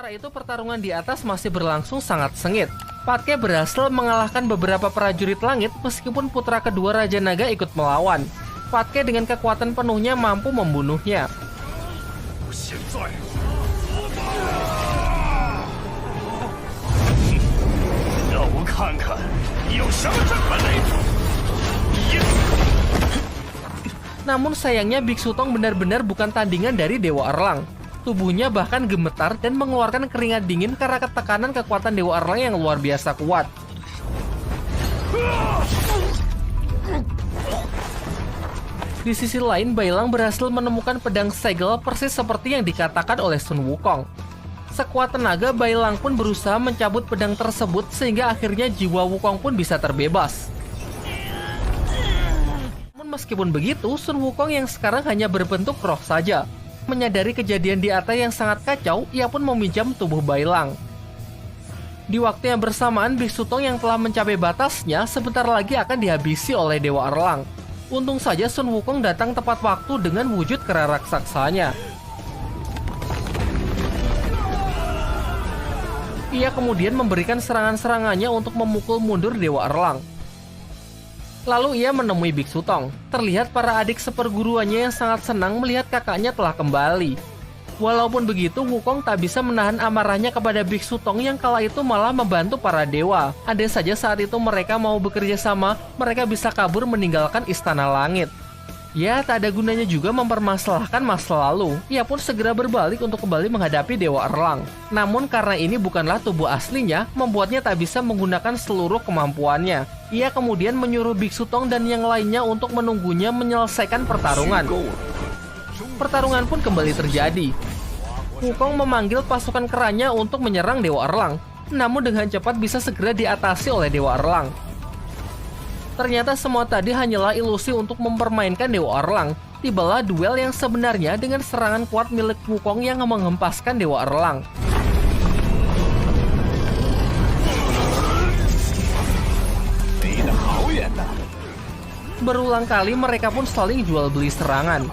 Sementara itu pertarungan di atas masih berlangsung sangat sengit. Patke berhasil mengalahkan beberapa prajurit langit meskipun putra kedua Raja Naga ikut melawan. Patke dengan kekuatan penuhnya mampu membunuhnya. Namun sayangnya Biksu Tong benar-benar bukan tandingan dari Dewa Erlang. Tubuhnya bahkan gemetar dan mengeluarkan keringat dingin karena ketekanan kekuatan Dewa Erlang yang luar biasa kuat. Di sisi lain, Bailang berhasil menemukan pedang segel persis seperti yang dikatakan oleh Sun Wukong. Sekuat tenaga, Bailang pun berusaha mencabut pedang tersebut sehingga akhirnya jiwa Wukong pun bisa terbebas. Namun meskipun begitu, Sun Wukong yang sekarang hanya berbentuk roh saja. Menyadari kejadian di atas yang sangat kacau, ia pun meminjam tubuh Bailang. Di waktu yang bersamaan, Biksu Tong yang telah mencapai batasnya sebentar lagi akan dihabisi oleh Dewa Erlang. Untung saja Sun Wukong datang tepat waktu dengan wujud kera raksasanya. Ia kemudian memberikan serangan-serangannya untuk memukul mundur Dewa Erlang. Lalu ia menemui Biksu Tong. Terlihat para adik seperguruannya yang sangat senang melihat kakaknya telah kembali. Walaupun begitu, Wukong tak bisa menahan amarahnya kepada Biksu Tong yang kala itu malah membantu para dewa. Andai saja saat itu mereka mau bekerja sama, mereka bisa kabur meninggalkan Istana Langit. Ya, tak ada gunanya juga mempermasalahkan masa lalu. Ia pun segera berbalik untuk kembali menghadapi Dewa Erlang. Namun karena ini bukanlah tubuh aslinya, membuatnya tak bisa menggunakan seluruh kemampuannya. Ia kemudian menyuruh Biksu Tong dan yang lainnya untuk menunggunya menyelesaikan pertarungan. Pertarungan pun kembali terjadi. Wukong memanggil pasukan keranya untuk menyerang Dewa Erlang. Namun dengan cepat bisa segera diatasi oleh Dewa Erlang. Ternyata semua tadi hanyalah ilusi untuk mempermainkan Dewa Erlang. Tibalah duel yang sebenarnya dengan serangan kuat milik Wukong yang menghempaskan Dewa Erlang. Berulang kali mereka pun saling jual beli serangan.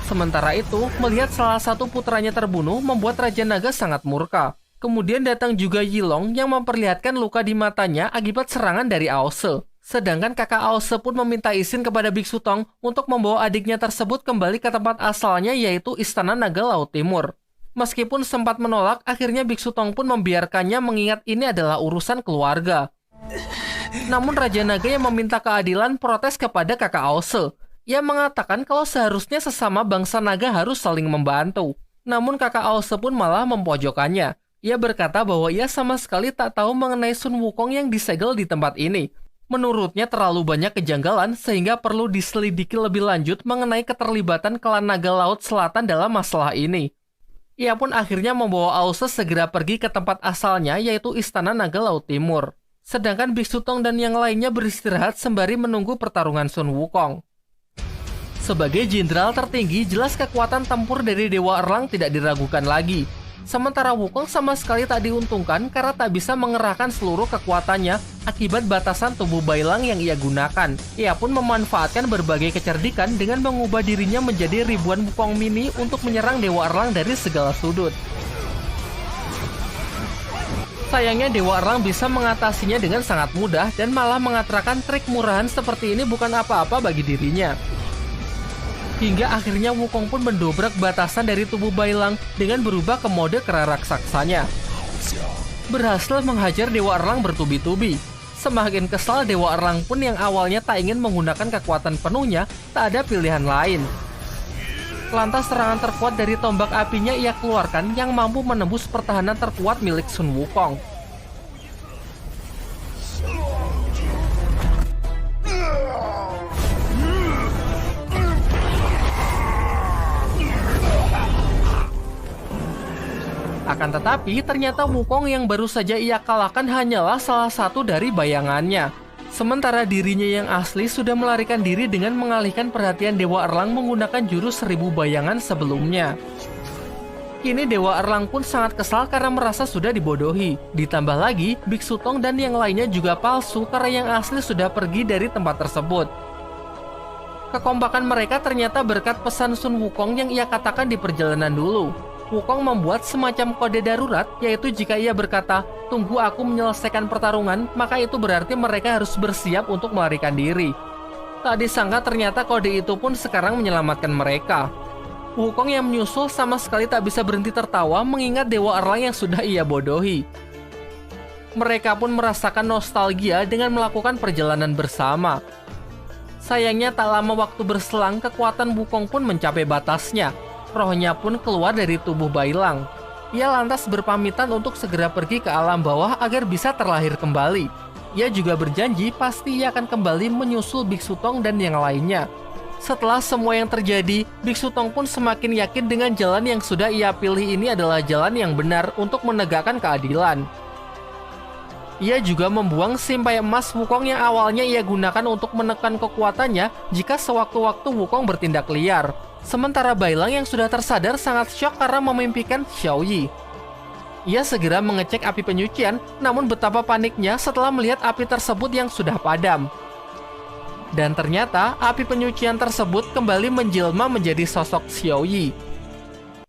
Sementara itu, melihat salah satu putranya terbunuh membuat Raja Naga sangat murka. Kemudian datang juga Yilong yang memperlihatkan luka di matanya akibat serangan dari Aose. Sedangkan kakak Aose pun meminta izin kepada Biksu Tong untuk membawa adiknya tersebut kembali ke tempat asalnya, yaitu Istana Naga Laut Timur. Meskipun sempat menolak, akhirnya Biksu Tong pun membiarkannya mengingat ini adalah urusan keluarga. Namun Raja Naga yang meminta keadilan protes kepada kakak Aose. Ia mengatakan kalau seharusnya sesama bangsa naga harus saling membantu. Namun kakak Aose pun malah mempojokannya. Ia berkata bahwa ia sama sekali tak tahu mengenai Sun Wukong yang disegel di tempat ini. Menurutnya terlalu banyak kejanggalan sehingga perlu diselidiki lebih lanjut mengenai keterlibatan klan naga laut selatan dalam masalah ini. Ia pun akhirnya membawa Aose segera pergi ke tempat asalnya, yaitu Istana Naga Laut Timur. Sedangkan Biksu Tong dan yang lainnya beristirahat sembari menunggu pertarungan Sun Wukong. Sebagai jenderal tertinggi, jelas kekuatan tempur dari Dewa Erlang tidak diragukan lagi. Sementara Wukong sama sekali tak diuntungkan karena tak bisa mengerahkan seluruh kekuatannya akibat batasan tubuh Bailang yang ia gunakan. Ia pun memanfaatkan berbagai kecerdikan dengan mengubah dirinya menjadi ribuan Wukong mini untuk menyerang Dewa Erlang dari segala sudut. Sayangnya Dewa Erlang bisa mengatasinya dengan sangat mudah dan malah mengatakan trik murahan seperti ini bukan apa-apa bagi dirinya. Hingga akhirnya Wukong pun mendobrak batasan dari tubuh Bailang dengan berubah ke mode kera raksasanya. Berhasil menghajar Dewa Erlang bertubi-tubi. Semakin kesal, Dewa Erlang pun yang awalnya tak ingin menggunakan kekuatan penuhnya, tak ada pilihan lain. Lantas serangan terkuat dari tombak apinya ia keluarkan yang mampu menembus pertahanan terkuat milik Sun Wukong. Akan tetapi, ternyata Wukong yang baru saja ia kalahkan hanyalah salah satu dari bayangannya. Sementara dirinya yang asli sudah melarikan diri dengan mengalihkan perhatian Dewa Erlang menggunakan jurus 1000 bayangan sebelumnya. Kini Dewa Erlang pun sangat kesal karena merasa sudah dibodohi. Ditambah lagi, Biksu Tong dan yang lainnya juga palsu karena yang asli sudah pergi dari tempat tersebut. Kekompakan mereka ternyata berkat pesan Sun Wukong yang ia katakan di perjalanan dulu. Wukong membuat semacam kode darurat, yaitu jika ia berkata, "Tunggu aku menyelesaikan pertarungan," maka itu berarti mereka harus bersiap untuk melarikan diri. Tak disangka ternyata kode itu pun sekarang menyelamatkan mereka. Wukong yang menyusul sama sekali tak bisa berhenti tertawa mengingat Dewa Erlang yang sudah ia bodohi. Mereka pun merasakan nostalgia dengan melakukan perjalanan bersama. Sayangnya tak lama waktu berselang, kekuatan Wukong pun mencapai batasnya. Rohnya pun keluar dari tubuh Bailang. Ia lantas berpamitan untuk segera pergi ke alam bawah agar bisa terlahir kembali. Ia juga berjanji pasti ia akan kembali menyusul Biksu Tong dan yang lainnya. Setelah semua yang terjadi, Biksu Tong pun semakin yakin dengan jalan yang sudah ia pilih ini adalah jalan yang benar untuk menegakkan keadilan. Ia juga membuang simpai emas Wukong yang awalnya ia gunakan untuk menekan kekuatannya jika sewaktu-waktu Wukong bertindak liar. Sementara Bailang yang sudah tersadar sangat syok karena memimpikan Xiaoyi. Ia segera mengecek api penyucian, namun betapa paniknya setelah melihat api tersebut yang sudah padam. Dan ternyata api penyucian tersebut kembali menjelma menjadi sosok Xiaoyi.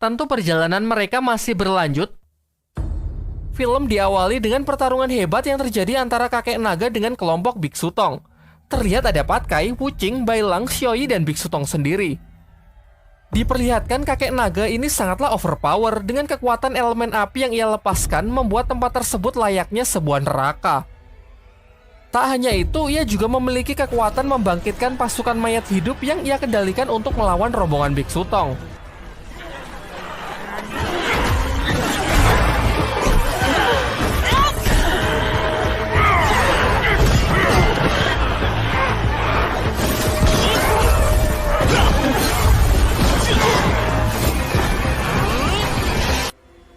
Tentu perjalanan mereka masih berlanjut. Film diawali dengan pertarungan hebat yang terjadi antara kakek naga dengan kelompok Biksu Tong. Terlihat ada Patkai, Wuqing, Bailang, Xiaoyi, dan Biksu Tong sendiri. Diperlihatkan kakek naga ini sangatlah overpower dengan kekuatan elemen api yang ia lepaskan membuat tempat tersebut layaknya sebuah neraka. Tak hanya itu, ia juga memiliki kekuatan membangkitkan pasukan mayat hidup yang ia kendalikan untuk melawan rombongan Biksu Tong.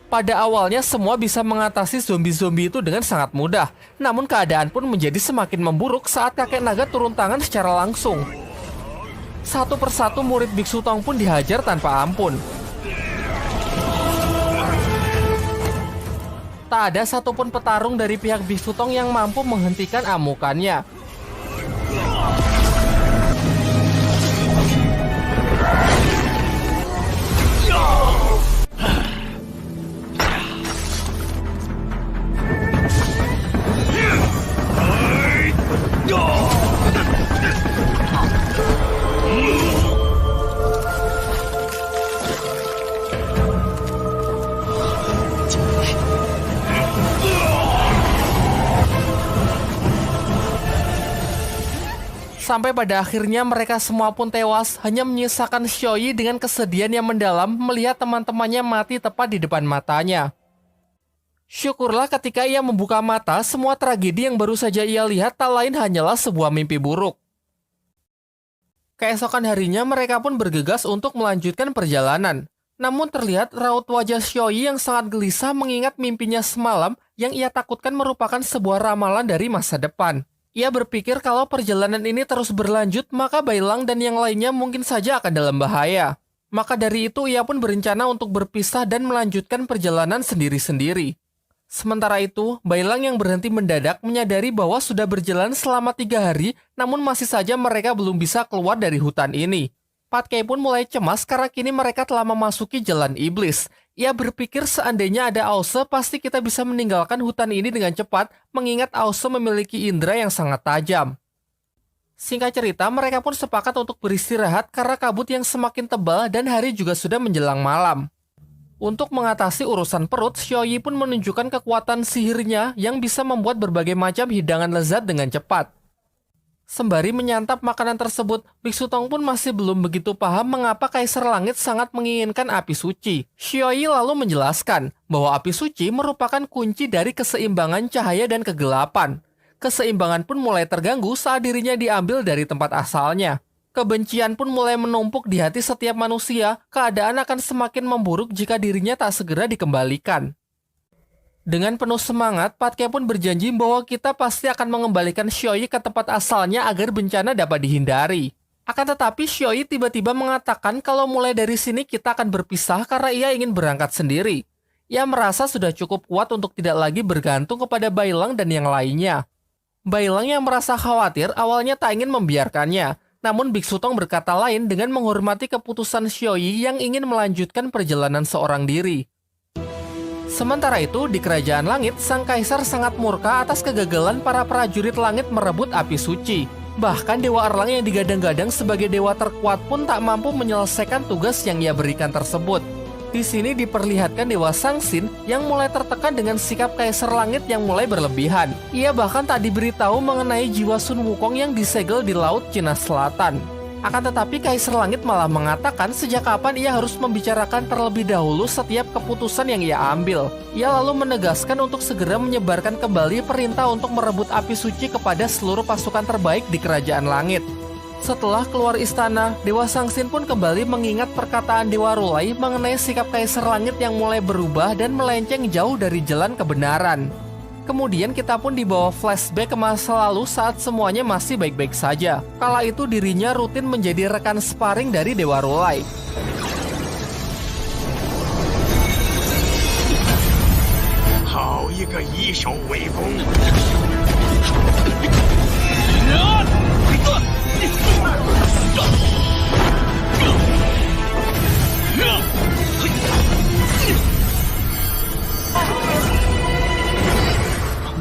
Pada awalnya semua bisa mengatasi zombie-zombie itu dengan sangat mudah. Namun keadaan pun menjadi semakin memburuk saat kakek naga turun tangan secara langsung. Satu persatu murid Biksu Tong pun dihajar tanpa ampun. Tak ada satupun petarung dari pihak Biksu Tong yang mampu menghentikan amukannya. Sampai pada akhirnya mereka semua pun tewas, hanya menyisakan Xiaoyi dengan kesedihan yang mendalam melihat teman-temannya mati tepat di depan matanya. Syukurlah ketika ia membuka mata, semua tragedi yang baru saja ia lihat tak lain hanyalah sebuah mimpi buruk. Keesokan harinya mereka pun bergegas untuk melanjutkan perjalanan. Namun terlihat raut wajah Xiaoyi yang sangat gelisah mengingat mimpinya semalam yang ia takutkan merupakan sebuah ramalan dari masa depan. Ia berpikir kalau perjalanan ini terus berlanjut, maka Bailang dan yang lainnya mungkin saja akan dalam bahaya. Maka dari itu ia pun berencana untuk berpisah dan melanjutkan perjalanan sendiri-sendiri. Sementara itu, Bailang yang berhenti mendadak menyadari bahwa sudah berjalan selama 3 hari, namun masih saja mereka belum bisa keluar dari hutan ini. Patkai pun mulai cemas karena kini mereka telah memasuki jalan iblis. Ia berpikir seandainya ada Ause, pasti kita bisa meninggalkan hutan ini dengan cepat, mengingat Ause memiliki indera yang sangat tajam. Singkat cerita, mereka pun sepakat untuk beristirahat karena kabut yang semakin tebal dan hari juga sudah menjelang malam. Untuk mengatasi urusan perut, Xiaoyi pun menunjukkan kekuatan sihirnya yang bisa membuat berbagai macam hidangan lezat dengan cepat. Sembari menyantap makanan tersebut, Biksu Tong pun masih belum begitu paham mengapa Kaisar Langit sangat menginginkan api suci. Xiaoyi lalu menjelaskan bahwa api suci merupakan kunci dari keseimbangan cahaya dan kegelapan. Keseimbangan pun mulai terganggu saat dirinya diambil dari tempat asalnya. Kebencian pun mulai menumpuk di hati setiap manusia, keadaan akan semakin memburuk jika dirinya tak segera dikembalikan. Dengan penuh semangat, Patkai pun berjanji bahwa kita pasti akan mengembalikan Xiaoyi ke tempat asalnya agar bencana dapat dihindari. Akan tetapi Xiaoyi tiba-tiba mengatakan kalau mulai dari sini kita akan berpisah karena ia ingin berangkat sendiri. Ia merasa sudah cukup kuat untuk tidak lagi bergantung kepada Bailang dan yang lainnya. Bailang yang merasa khawatir awalnya tak ingin membiarkannya. Namun Biksu Tong berkata lain dengan menghormati keputusan Xiaoyi yang ingin melanjutkan perjalanan seorang diri. Sementara itu, di Kerajaan Langit, Sang Kaisar sangat murka atas kegagalan para prajurit langit merebut api suci. Bahkan Dewa Erlang yang digadang-gadang sebagai dewa terkuat pun tak mampu menyelesaikan tugas yang ia berikan tersebut. Di sini diperlihatkan Dewa Sangsin yang mulai tertekan dengan sikap Kaisar Langit yang mulai berlebihan. Ia bahkan tak diberitahu mengenai jiwa Sun Wukong yang disegel di Laut Cina Selatan. Akan tetapi Kaisar Langit malah mengatakan sejak kapan ia harus membicarakan terlebih dahulu setiap keputusan yang ia ambil. Ia lalu menegaskan untuk segera menyebarkan kembali perintah untuk merebut api suci kepada seluruh pasukan terbaik di Kerajaan Langit. Setelah keluar istana, Dewa Sangsin pun kembali mengingat perkataan Dewa Rulai mengenai sikap Kaisar Langit yang mulai berubah dan melenceng jauh dari jalan kebenaran. Kemudian kita pun dibawa flashback ke masa lalu saat semuanya masih baik-baik saja. Kala itu dirinya rutin menjadi rekan sparring dari Dewa Rulai.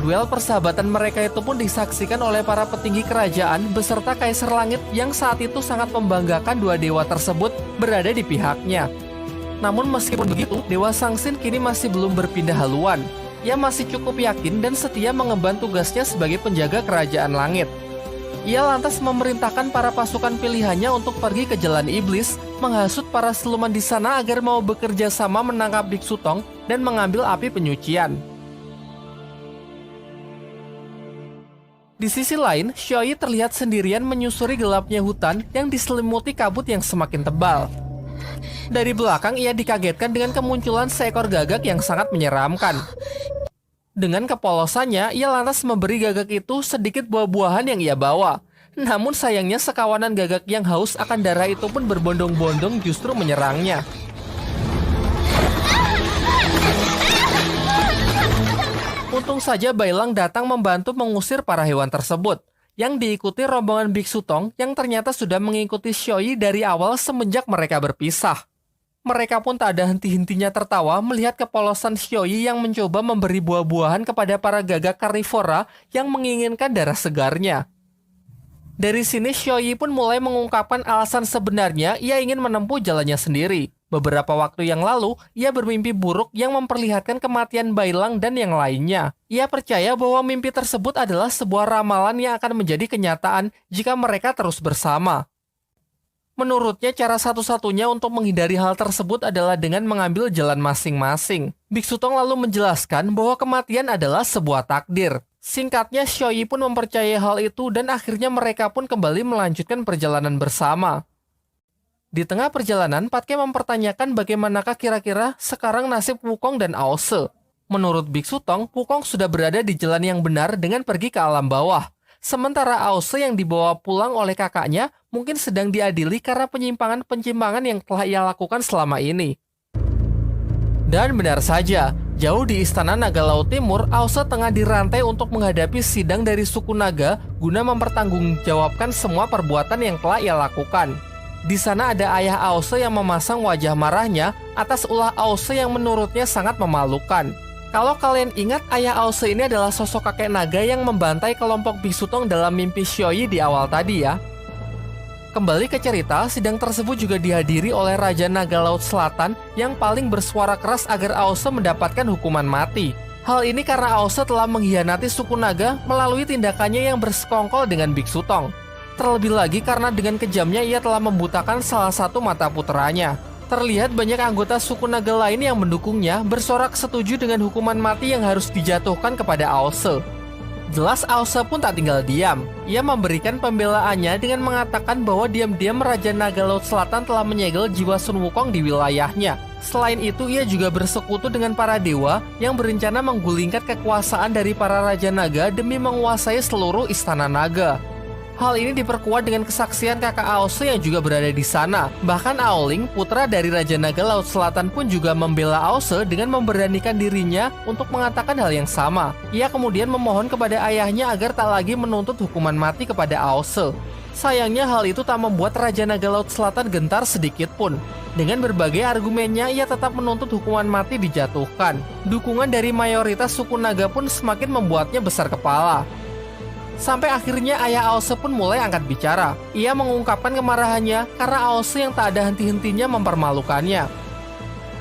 Duel persahabatan mereka itu pun disaksikan oleh para petinggi kerajaan beserta Kaisar Langit yang saat itu sangat membanggakan dua dewa tersebut berada di pihaknya. Namun meskipun begitu, Dewa Sangsin kini masih belum berpindah haluan. Ia masih cukup yakin dan setia mengemban tugasnya sebagai penjaga Kerajaan Langit. Ia lantas memerintahkan para pasukan pilihannya untuk pergi ke Jalan Iblis, menghasut para siluman di sana agar mau bekerja sama menangkap Biksu Tong dan mengambil api penyucian. Di sisi lain, Xiaoyi terlihat sendirian menyusuri gelapnya hutan yang diselimuti kabut yang semakin tebal. Dari belakang, ia dikagetkan dengan kemunculan seekor gagak yang sangat menyeramkan. Dengan kepolosannya, ia lantas memberi gagak itu sedikit buah-buahan yang ia bawa. Namun sayangnya sekawanan gagak yang haus akan darah itu pun berbondong-bondong justru menyerangnya. Untung saja Bailang datang membantu mengusir para hewan tersebut, yang diikuti rombongan Biksu Tong yang ternyata sudah mengikuti Xiaoyi dari awal semenjak mereka berpisah. Mereka pun tak ada henti-hentinya tertawa melihat kepolosan Xiaoyi yang mencoba memberi buah-buahan kepada para gagak karnivora yang menginginkan darah segarnya. Dari sini Xiaoyi pun mulai mengungkapkan alasan sebenarnya ia ingin menempuh jalannya sendiri. Beberapa waktu yang lalu, ia bermimpi buruk yang memperlihatkan kematian Bailang dan yang lainnya. Ia percaya bahwa mimpi tersebut adalah sebuah ramalan yang akan menjadi kenyataan jika mereka terus bersama. Menurutnya, cara satu-satunya untuk menghindari hal tersebut adalah dengan mengambil jalan masing-masing. Biksu Tong lalu menjelaskan bahwa kematian adalah sebuah takdir. Singkatnya, Xiaoyi pun mempercayai hal itu dan akhirnya mereka pun kembali melanjutkan perjalanan bersama. Di tengah perjalanan, Patke mempertanyakan bagaimanakah kira-kira sekarang nasib Wukong dan Aose. Menurut Biksu Tong, Wukong sudah berada di jalan yang benar dengan pergi ke alam bawah. Sementara Aose yang dibawa pulang oleh kakaknya mungkin sedang diadili karena penyimpangan-penyimpangan yang telah ia lakukan selama ini. Dan benar saja, jauh di Istana Naga Laut Timur, Aose tengah dirantai untuk menghadapi sidang dari suku naga guna mempertanggungjawabkan semua perbuatan yang telah ia lakukan. Di sana ada ayah Aose yang memasang wajah marahnya atas ulah Aose yang menurutnya sangat memalukan. Kalau kalian ingat, ayah Aose ini adalah sosok kakek naga yang membantai kelompok Biksu Tong dalam mimpi Xiaoyi di awal tadi ya. Kembali ke cerita, sidang tersebut juga dihadiri oleh Raja Naga Laut Selatan yang paling bersuara keras agar Aose mendapatkan hukuman mati. Hal ini karena Aose telah mengkhianati suku naga melalui tindakannya yang bersekongkol dengan Biksu Tong. Terlebih lagi karena dengan kejamnya ia telah membutakan salah satu mata puteranya. Terlihat banyak anggota suku naga lain yang mendukungnya bersorak setuju dengan hukuman mati yang harus dijatuhkan kepada Aose. Jelas Aose pun tak tinggal diam. Ia memberikan pembelaannya dengan mengatakan bahwa diam-diam Raja Naga Laut Selatan telah menyegel jiwa Sun Wukong di wilayahnya. Selain itu, ia juga bersekutu dengan para dewa yang berencana menggulingkan kekuasaan dari para Raja Naga demi menguasai seluruh istana naga. Hal ini diperkuat dengan kesaksian kakak Aose yang juga berada di sana. Bahkan Aoling, putra dari Raja Naga Laut Selatan pun juga membela Aose dengan memberanikan dirinya untuk mengatakan hal yang sama. Ia kemudian memohon kepada ayahnya agar tak lagi menuntut hukuman mati kepada Aose. Sayangnya hal itu tak membuat Raja Naga Laut Selatan gentar sedikit pun. Dengan berbagai argumennya, ia tetap menuntut hukuman mati dijatuhkan. Dukungan dari mayoritas suku naga pun semakin membuatnya besar kepala. Sampai akhirnya ayah Aose pun mulai angkat bicara. Ia mengungkapkan kemarahannya karena Aose yang tak ada henti-hentinya mempermalukannya.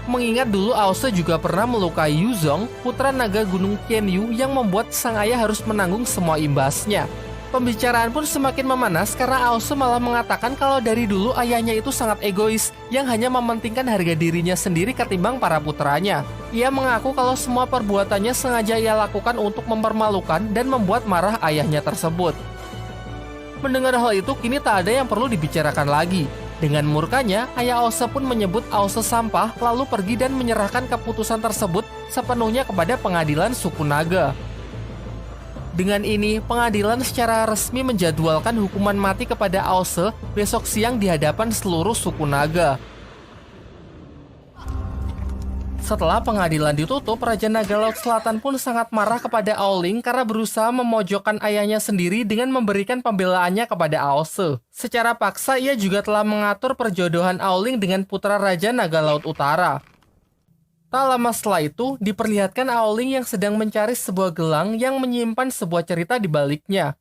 Mengingat dulu Aose juga pernah melukai Yuzong, putra naga gunung Qianyu yang membuat sang ayah harus menanggung semua imbasnya. Pembicaraan pun semakin memanas karena Aose malah mengatakan kalau dari dulu ayahnya itu sangat egois yang hanya mementingkan harga dirinya sendiri ketimbang para putranya. Ia mengaku kalau semua perbuatannya sengaja ia lakukan untuk mempermalukan dan membuat marah ayahnya tersebut. Mendengar hal itu, kini tak ada yang perlu dibicarakan lagi. Dengan murkanya, ayah Aose pun menyebut Aose sampah lalu pergi dan menyerahkan keputusan tersebut sepenuhnya kepada pengadilan suku naga. Dengan ini, pengadilan secara resmi menjadwalkan hukuman mati kepada Aose besok siang di hadapan seluruh suku naga. Setelah pengadilan ditutup, Raja Naga Laut Selatan pun sangat marah kepada Aoling karena berusaha memojokkan ayahnya sendiri dengan memberikan pembelaannya kepada Aose. Secara paksa, ia juga telah mengatur perjodohan Aoling dengan putra Raja Naga Laut Utara. Tak lama setelah itu, diperlihatkan Aoling yang sedang mencari sebuah gelang yang menyimpan sebuah cerita di baliknya.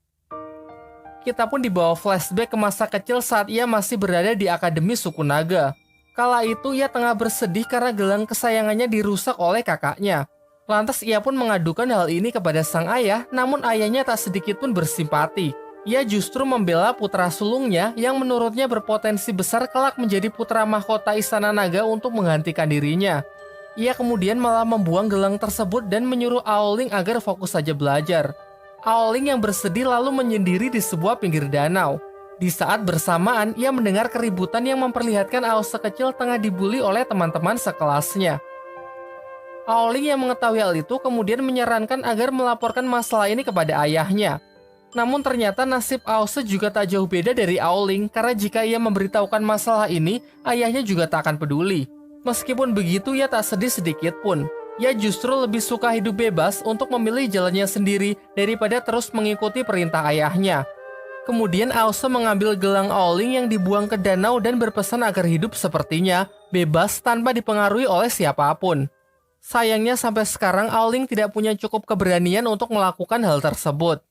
Kita pun dibawa flashback ke masa kecil saat ia masih berada di Akademi Suku Naga. Kala itu ia tengah bersedih karena gelang kesayangannya dirusak oleh kakaknya. Lantas ia pun mengadukan hal ini kepada sang ayah, namun ayahnya tak sedikit pun bersimpati. Ia justru membela putra sulungnya yang menurutnya berpotensi besar kelak menjadi putra mahkota Istana Naga untuk menggantikan dirinya. Ia kemudian malah membuang gelang tersebut dan menyuruh Aoling agar fokus saja belajar. Aoling yang bersedih lalu menyendiri di sebuah pinggir danau. Di saat bersamaan, ia mendengar keributan yang memperlihatkan Aose kecil tengah dibully oleh teman-teman sekelasnya. Aoling yang mengetahui hal itu kemudian menyarankan agar melaporkan masalah ini kepada ayahnya. Namun ternyata nasib Aose juga tak jauh beda dari Aoling karena jika ia memberitahukan masalah ini, ayahnya juga tak akan peduli. Meskipun begitu, ia tak sedih sedikit pun. Ia justru lebih suka hidup bebas untuk memilih jalannya sendiri daripada terus mengikuti perintah ayahnya. Kemudian Aose mengambil gelang Aoling yang dibuang ke danau dan berpesan agar hidup sepertinya, bebas tanpa dipengaruhi oleh siapapun. Sayangnya sampai sekarang Aoling tidak punya cukup keberanian untuk melakukan hal tersebut.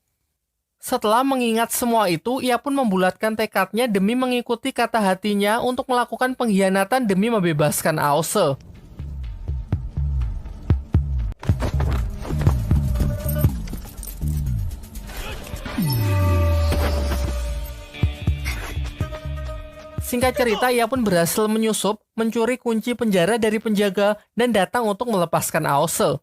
Setelah mengingat semua itu, ia pun membulatkan tekadnya demi mengikuti kata hatinya untuk melakukan pengkhianatan demi membebaskan Aose. Singkat cerita, ia pun berhasil menyusup, mencuri kunci penjara dari penjaga, dan datang untuk melepaskan Aose.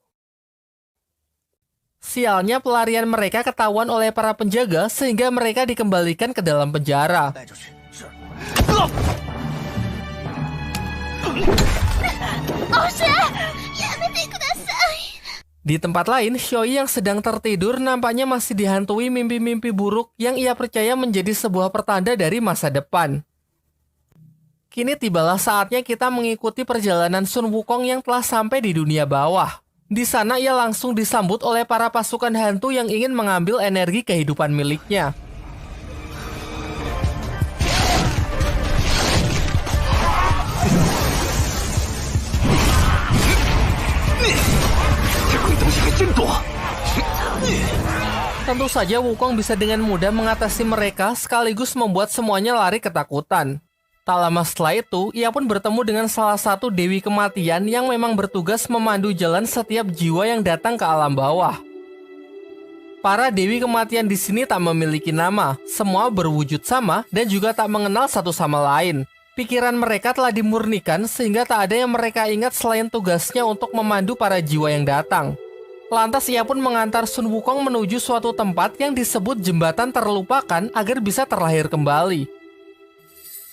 Sialnya pelarian mereka ketahuan oleh para penjaga sehingga mereka dikembalikan ke dalam penjara. Di tempat lain, Xioi yang sedang tertidur nampaknya masih dihantui mimpi-mimpi buruk yang ia percaya menjadi sebuah pertanda dari masa depan. Kini tibalah saatnya kita mengikuti perjalanan Sun Wukong yang telah sampai di dunia bawah. Di sana ia langsung disambut oleh para pasukan hantu yang ingin mengambil energi kehidupan miliknya. Tentu saja Wukong bisa dengan mudah mengatasi mereka sekaligus membuat semuanya lari ketakutan. Tak lama setelah itu, ia pun bertemu dengan salah satu Dewi Kematian yang memang bertugas memandu jalan setiap jiwa yang datang ke alam bawah. Para Dewi Kematian di sini tak memiliki nama, semua berwujud sama dan juga tak mengenal satu sama lain. Pikiran mereka telah dimurnikan sehingga tak ada yang mereka ingat selain tugasnya untuk memandu para jiwa yang datang. Lantas ia pun mengantar Sun Wukong menuju suatu tempat yang disebut jembatan terlupakan agar bisa terlahir kembali.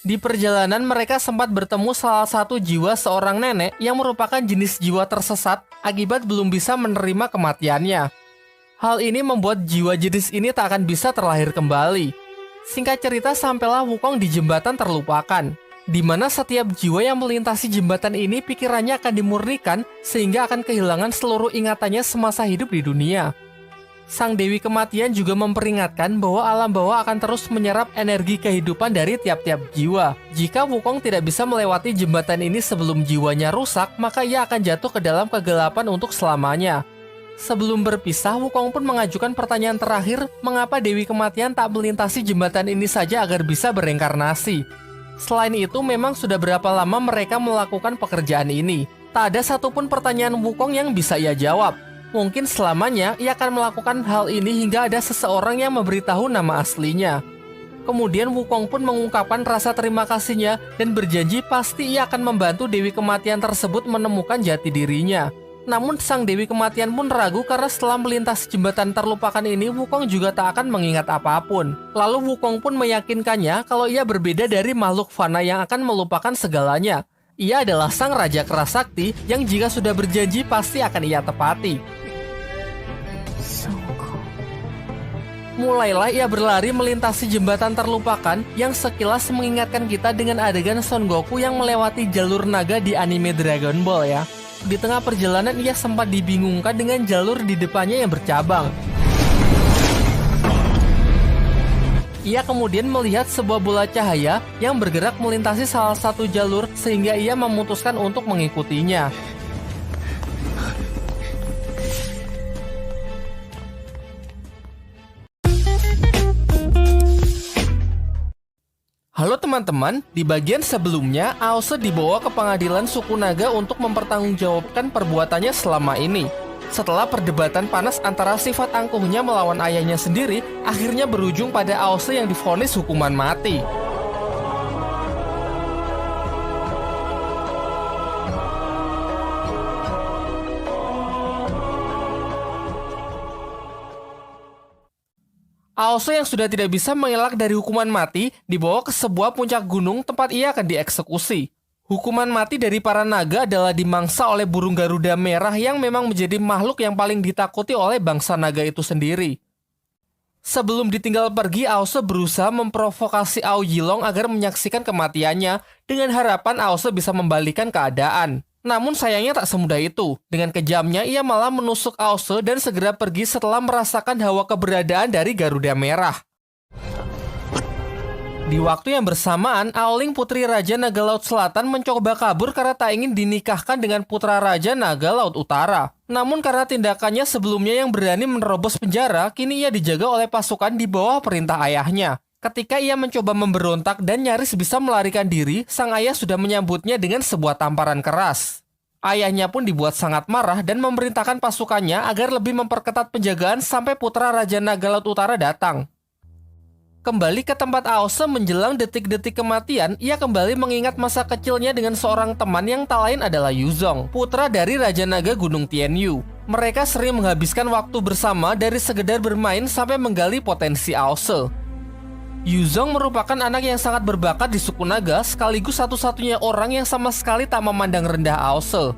Di perjalanan mereka sempat bertemu salah satu jiwa seorang nenek yang merupakan jenis jiwa tersesat akibat belum bisa menerima kematiannya. Hal ini membuat jiwa jenis ini tak akan bisa terlahir kembali. Singkat cerita, sampailah Wukong di jembatan terlupakan, di mana setiap jiwa yang melintasi jembatan ini pikirannya akan dimurnikan sehingga akan kehilangan seluruh ingatannya semasa hidup di dunia. Sang Dewi Kematian juga memperingatkan bahwa alam bawah akan terus menyerap energi kehidupan dari tiap-tiap jiwa. Jika Wukong tidak bisa melewati jembatan ini sebelum jiwanya rusak, maka ia akan jatuh ke dalam kegelapan untuk selamanya. Sebelum berpisah, Wukong pun mengajukan pertanyaan terakhir, mengapa Dewi Kematian tak melintasi jembatan ini saja agar bisa bereinkarnasi. Selain itu, memang sudah berapa lama mereka melakukan pekerjaan ini. Tak ada satupun pertanyaan Wukong yang bisa ia jawab. Mungkin selamanya ia akan melakukan hal ini hingga ada seseorang yang memberitahu nama aslinya. Kemudian Wukong pun mengungkapkan rasa terima kasihnya dan berjanji pasti ia akan membantu Dewi Kematian tersebut menemukan jati dirinya. Namun sang Dewi Kematian pun ragu karena setelah melintasi jembatan terlupakan ini, Wukong juga tak akan mengingat apapun. Lalu Wukong pun meyakinkannya kalau ia berbeda dari makhluk fana yang akan melupakan segalanya. Ia adalah sang Raja Keras Sakti yang jika sudah berjanji pasti akan ia tepati. Mulailah ia berlari melintasi jembatan terlupakan yang sekilas mengingatkan kita dengan adegan Son Goku yang melewati jalur naga di anime Dragon Ball ya. Di tengah perjalanan ia sempat dibingungkan dengan jalur di depannya yang bercabang. Ia kemudian melihat sebuah bola cahaya yang bergerak melintasi salah satu jalur sehingga ia memutuskan untuk mengikutinya. Halo teman-teman, di bagian sebelumnya, Aose dibawa ke pengadilan suku naga untuk mempertanggungjawabkan perbuatannya selama ini. Setelah perdebatan panas antara sifat angkuhnya melawan ayahnya sendiri, akhirnya berujung pada Aose yang divonis hukuman mati. Aose yang sudah tidak bisa mengelak dari hukuman mati dibawa ke sebuah puncak gunung tempat ia akan dieksekusi. Hukuman mati dari para naga adalah dimangsa oleh burung Garuda merah yang memang menjadi makhluk yang paling ditakuti oleh bangsa naga itu sendiri. Sebelum ditinggal pergi, Aose berusaha memprovokasi Ao Yilong agar menyaksikan kematiannya dengan harapan Aose bisa membalikan keadaan. Namun sayangnya tak semudah itu. Dengan kejamnya, ia malah menusuk Aose dan segera pergi setelah merasakan hawa keberadaan dari Garuda Merah. Di waktu yang bersamaan, Aoling putri Raja Naga Laut Selatan mencoba kabur karena tak ingin dinikahkan dengan putra Raja Naga Laut Utara. Namun karena tindakannya sebelumnya yang berani menerobos penjara, kini ia dijaga oleh pasukan di bawah perintah ayahnya. Ketika ia mencoba memberontak dan nyaris bisa melarikan diri, sang ayah sudah menyambutnya dengan sebuah tamparan keras. Ayahnya pun dibuat sangat marah dan memerintahkan pasukannya agar lebih memperketat penjagaan sampai putra Raja Naga Laut Utara datang. Kembali ke tempat Aose menjelang detik-detik kematian, ia kembali mengingat masa kecilnya dengan seorang teman yang tak lain adalah Yuzong, putra dari Raja Naga Gunung Tianyu. Mereka sering menghabiskan waktu bersama dari sekedar bermain sampai menggali potensi Aose. Yuzong merupakan anak yang sangat berbakat di suku naga sekaligus satu-satunya orang yang sama sekali tak memandang rendah Aose.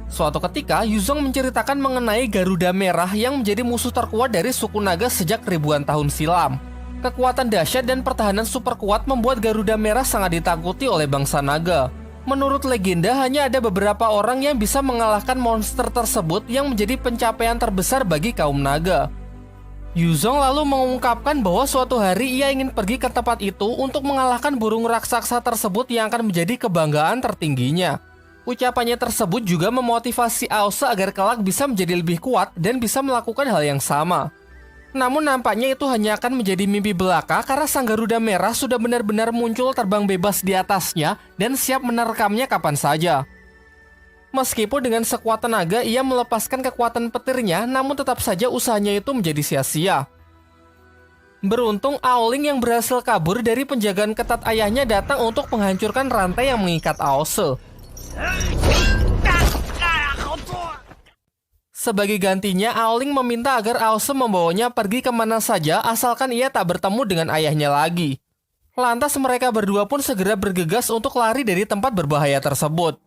Suatu ketika, Yuzong menceritakan mengenai Garuda Merah yang menjadi musuh terkuat dari suku naga sejak ribuan tahun silam. Kekuatan dahsyat dan pertahanan super kuat membuat Garuda Merah sangat ditakuti oleh bangsa naga. Menurut legenda, hanya ada beberapa orang yang bisa mengalahkan monster tersebut yang menjadi pencapaian terbesar bagi kaum naga. Yuzong lalu mengungkapkan bahwa suatu hari ia ingin pergi ke tempat itu untuk mengalahkan burung raksasa tersebut yang akan menjadi kebanggaan tertingginya. Ucapannya tersebut juga memotivasi Aose agar kelak bisa menjadi lebih kuat dan bisa melakukan hal yang sama. Namun nampaknya itu hanya akan menjadi mimpi belaka karena sang Garuda Merah sudah benar-benar muncul terbang bebas di atasnya dan siap menerkamnya kapan saja. Meskipun dengan sekuat tenaga ia melepaskan kekuatan petirnya, namun tetap saja usahanya itu menjadi sia-sia. Beruntung Aoling yang berhasil kabur dari penjagaan ketat ayahnya datang untuk menghancurkan rantai yang mengikat Aose. Sebagai gantinya, Aoling meminta agar Aose membawanya pergi kemana saja asalkan ia tak bertemu dengan ayahnya lagi. Lantas mereka berdua pun segera bergegas untuk lari dari tempat berbahaya tersebut.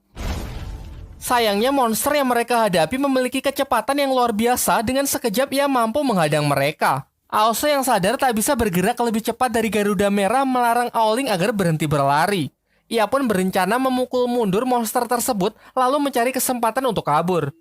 Sayangnya monster yang mereka hadapi memiliki kecepatan yang luar biasa, dengan sekejap ia mampu menghadang mereka. Aose yang sadar tak bisa bergerak lebih cepat dari Garuda Merah melarang Aoling agar berhenti berlari. Ia pun berencana memukul mundur monster tersebut lalu mencari kesempatan untuk kabur.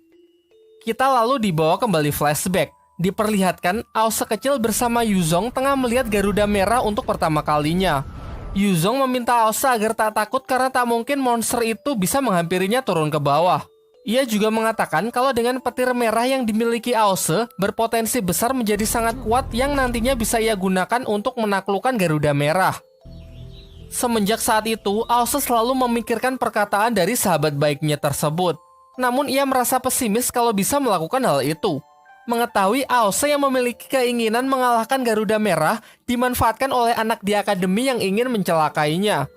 Kita lalu dibawa kembali flashback. Diperlihatkan Aose kecil bersama Yuzong tengah melihat Garuda Merah untuk pertama kalinya. Yuzong meminta Aose agar tak takut karena tak mungkin monster itu bisa menghampirinya turun ke bawah. Ia juga mengatakan kalau dengan petir merah yang dimiliki Aose berpotensi besar menjadi sangat kuat yang nantinya bisa ia gunakan untuk menaklukkan Garuda Merah. Semenjak saat itu, Aose selalu memikirkan perkataan dari sahabat baiknya tersebut. Namun ia merasa pesimis kalau bisa melakukan hal itu. Mengetahui Aose yang memiliki keinginan mengalahkan Garuda Merah dimanfaatkan oleh anak di akademi yang ingin mencelakainya.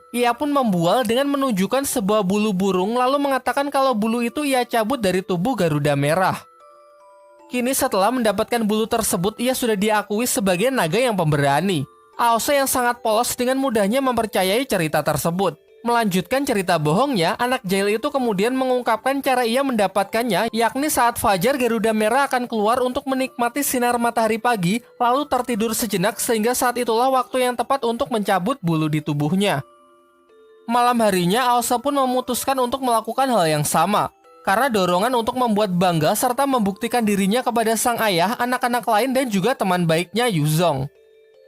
Ia pun membual dengan menunjukkan sebuah bulu burung lalu mengatakan kalau bulu itu ia cabut dari tubuh Garuda Merah. Kini setelah mendapatkan bulu tersebut, ia sudah diakui sebagai naga yang pemberani. Aose yang sangat polos dengan mudahnya mempercayai cerita tersebut. Melanjutkan cerita bohongnya, anak jahil itu kemudian mengungkapkan cara ia mendapatkannya, yakni saat fajar Garuda Merah akan keluar untuk menikmati sinar matahari pagi, lalu tertidur sejenak sehingga saat itulah waktu yang tepat untuk mencabut bulu di tubuhnya. Malam harinya, Aose pun memutuskan untuk melakukan hal yang sama. Karena dorongan untuk membuat bangga serta membuktikan dirinya kepada sang ayah, anak-anak lain dan juga teman baiknya Yuzong.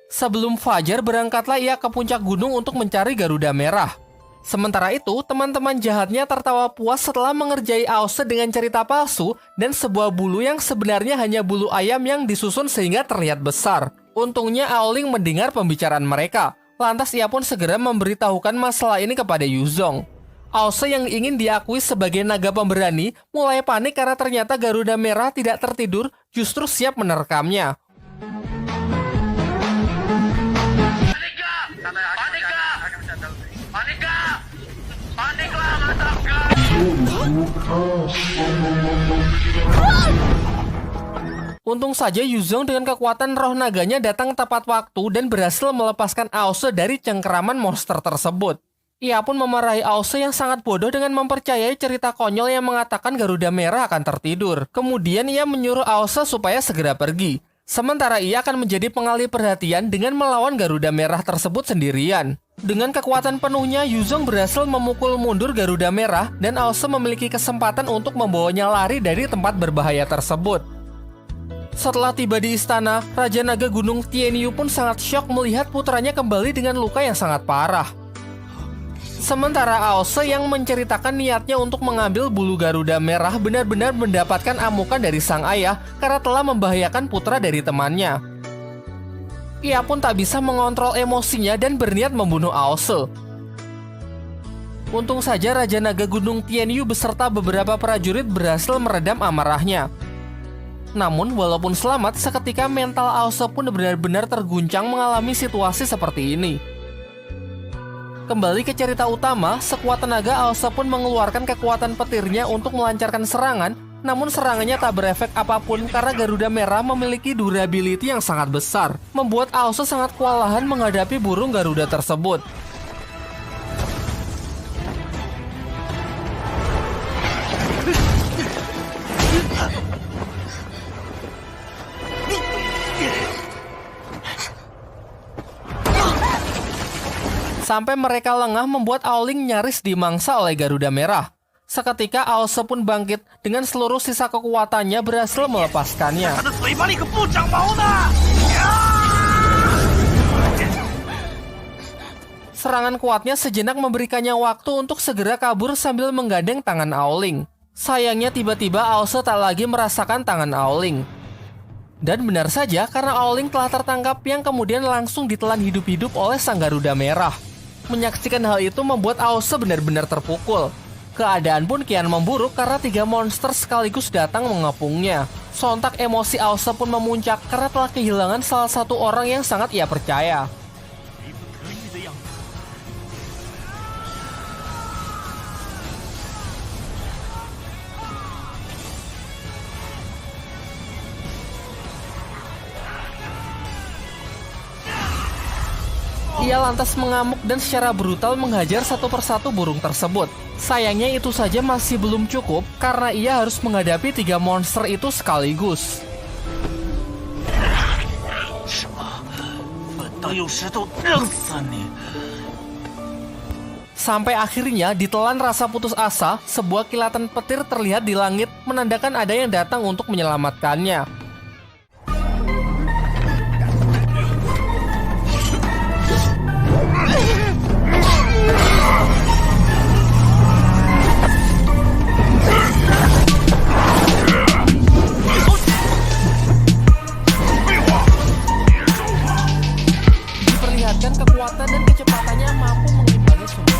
Sebelum fajar, berangkatlah ia ke puncak gunung untuk mencari Garuda Merah. Sementara itu, teman-teman jahatnya tertawa puas setelah mengerjai Aose dengan cerita palsu dan sebuah bulu yang sebenarnya hanya bulu ayam yang disusun sehingga terlihat besar. Untungnya Aoling mendengar pembicaraan mereka. Lantas ia pun segera memberitahukan masalah ini kepada Yuzong. Aose yang ingin diakui sebagai naga pemberani mulai panik karena ternyata Garuda Merah tidak tertidur, justru siap menerkamnya. Untung saja Yuzong dengan kekuatan roh naganya datang tepat waktu dan berhasil melepaskan Aose dari cengkeraman monster tersebut. Ia pun memarahi Aose yang sangat bodoh dengan mempercayai cerita konyol yang mengatakan Garuda Merah akan tertidur. Kemudian ia menyuruh Aose supaya segera pergi. Sementara ia akan menjadi pengalih perhatian dengan melawan Garuda Merah tersebut sendirian. Dengan kekuatan penuhnya, Yuzong berhasil memukul mundur Garuda Merah dan Aose memiliki kesempatan untuk membawanya lari dari tempat berbahaya tersebut. Setelah tiba di istana, Raja Naga Gunung Tianyu pun sangat syok melihat putranya kembali dengan luka yang sangat parah. Sementara Aose yang menceritakan niatnya untuk mengambil bulu Garuda Merah benar-benar mendapatkan amukan dari sang ayah karena telah membahayakan putra dari temannya. Ia pun tak bisa mengontrol emosinya dan berniat membunuh Aose. Untung saja Raja Naga Gunung Tianyu beserta beberapa prajurit berhasil meredam amarahnya. Namun, walaupun selamat, seketika mental Aose pun benar-benar terguncang mengalami situasi seperti ini. Kembali ke cerita utama, sekuat tenaga Aose pun mengeluarkan kekuatan petirnya untuk melancarkan serangan, namun serangannya tak berefek apapun karena Garuda Merah memiliki durability yang sangat besar, membuat Aose sangat kewalahan menghadapi burung Garuda tersebut. Sampai mereka lengah membuat Aoling nyaris dimangsa oleh Garuda Merah. Seketika Aose pun bangkit dengan seluruh sisa kekuatannya berhasil melepaskannya. Serangan kuatnya sejenak memberikannya waktu untuk segera kabur sambil menggandeng tangan Aoling. Sayangnya tiba-tiba Aose tak lagi merasakan tangan Aoling. Dan benar saja karena Aoling telah tertangkap yang kemudian langsung ditelan hidup-hidup oleh sang Garuda Merah. Menyaksikan hal itu membuat Aose benar-benar terpukul. Keadaan pun kian memburuk karena 3 monster sekaligus datang mengepungnya. Sontak emosi Aose pun memuncak karena telah kehilangan salah satu orang yang sangat ia percaya. Ia lantas mengamuk dan secara brutal menghajar satu persatu burung tersebut. Sayangnya itu saja masih belum cukup karena ia harus menghadapi 3 monster itu sekaligus. 用石头扔死你！ Sampai akhirnya ditelan rasa putus asa, sebuah kilatan petir terlihat di langit menandakan ada yang datang untuk menyelamatkannya. Diperlihatkan kekuatan dan kecepatannya mampu mengimbangi semua